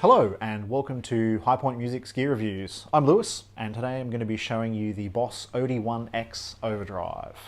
Hello and welcome to Hi-Point Music's Gear Reviews. I'm Lewis and today I'm going to be showing you the Boss OD1X Overdrive.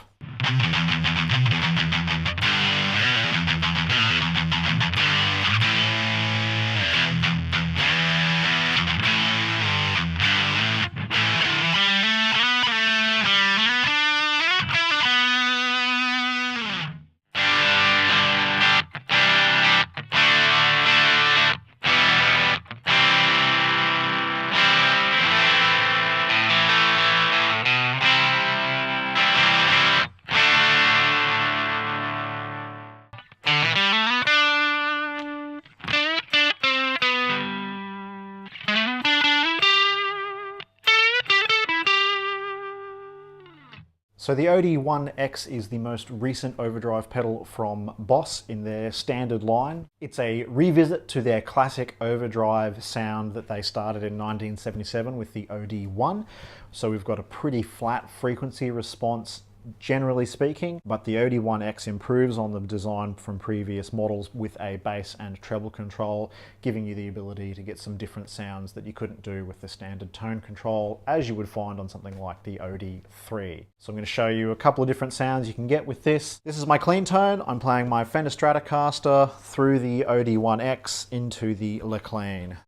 So the OD1X is the most recent overdrive pedal from Boss in their standard line. It's a revisit to their classic overdrive sound that they started in 1977 with the OD1. So we've got a pretty flat frequency response, generally speaking, but the OD1X improves on the design from previous models with a bass and treble control, giving you the ability to get some different sounds that you couldn't do with the standard tone control, as you would find on something like the OD3. So I'm going to show you a couple of different sounds you can get with this. This is my clean tone. I'm playing my Fender Stratocaster through the OD1X into the Le Clean.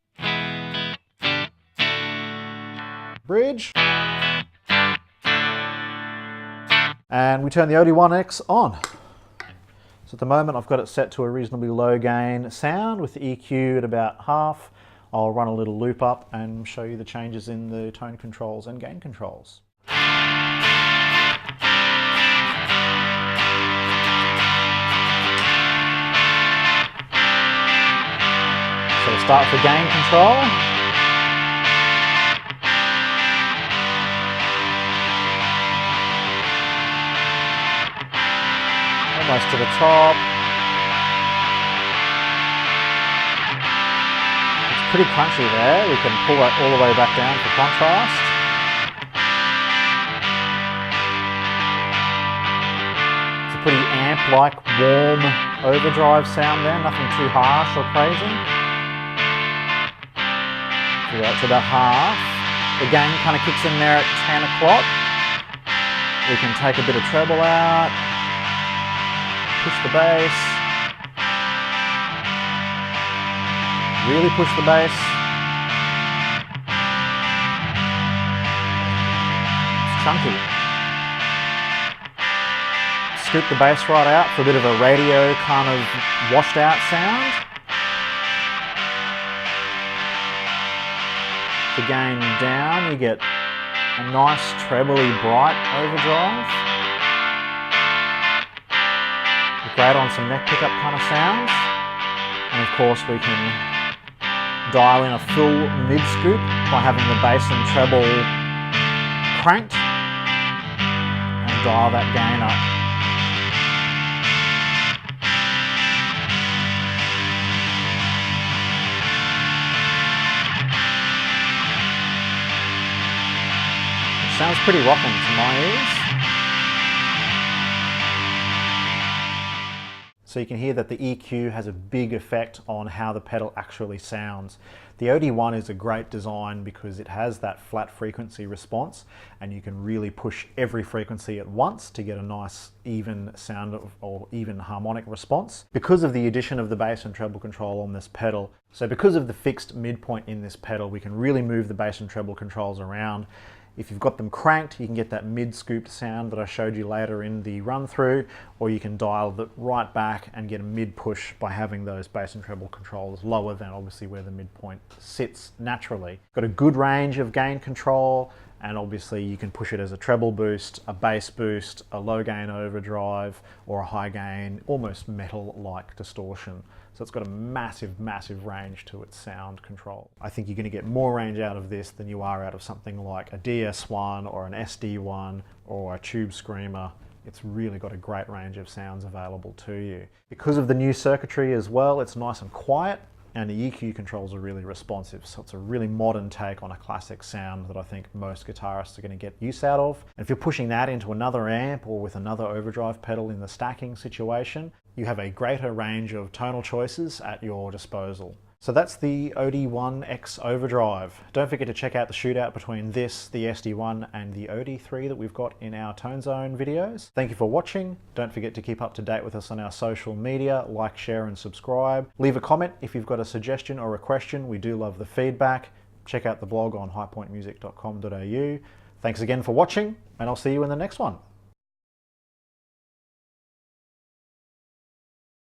Bridge. And we turn the OD1X on. So at the moment I've got it set to a reasonably low gain sound with the EQ at about half. I'll run a little loop up and show you the changes in the tone controls and gain controls. So we'll start with the gain control. Almost to the top. It's pretty crunchy there. We can pull that all the way back down for contrast. It's a pretty amp-like, warm overdrive sound there, nothing too harsh or crazy. So that's about half. The gain kind of kicks in there at 10 o'clock. We can take a bit of treble out. Push the bass, really push the bass. It's chunky. Scoop the bass right out for a bit of a radio kind of washed out sound. The gain down, you get a nice trebly bright overdrive. Great on some neck pickup kind of sounds. And of course we can dial in a full mid scoop by having the bass and treble cranked and dial that gain up. It sounds pretty rocking to my ears. So you can hear that the EQ has a big effect on how the pedal actually sounds. The OD1 is a great design because it has that flat frequency response and you can really push every frequency at once to get a nice even sound or even harmonic response because of the addition of the bass and treble control on this pedal. So because of the fixed midpoint in this pedal, we can really move the bass and treble controls around. If you've got them cranked, you can get that mid-scooped sound that I showed you later in the run-through, or you can dial it right back and get a mid-push by having those bass and treble controls lower than obviously where the midpoint sits naturally. Got a good range of gain control, and obviously you can push it as a treble boost, a bass boost, a low gain overdrive, or a high gain, almost metal-like distortion. So it's got a massive, massive range to its sound control. I think you're going to get more range out of this than you are out of something like a DS1 or an SD1 or a Tube Screamer. It's really got a great range of sounds available to you. Because of the new circuitry as well, it's nice and quiet. and the EQ controls are really responsive. So it's a really modern take on a classic sound that I think most guitarists are going to get use out of. And if you're pushing that into another amp or with another overdrive pedal in the stacking situation, you have a greater range of tonal choices at your disposal. So that's the OD1X Overdrive. Don't forget to check out the shootout between this, the SD1 and the OD3 that we've got in our Tone Zone videos. Thank you for watching. Don't forget to keep up to date with us on our social media, like, share and subscribe. Leave a comment if you've got a suggestion or a question. We do love the feedback. Check out the blog on highpointmusic.com.au. Thanks again for watching, and I'll see you in the next one.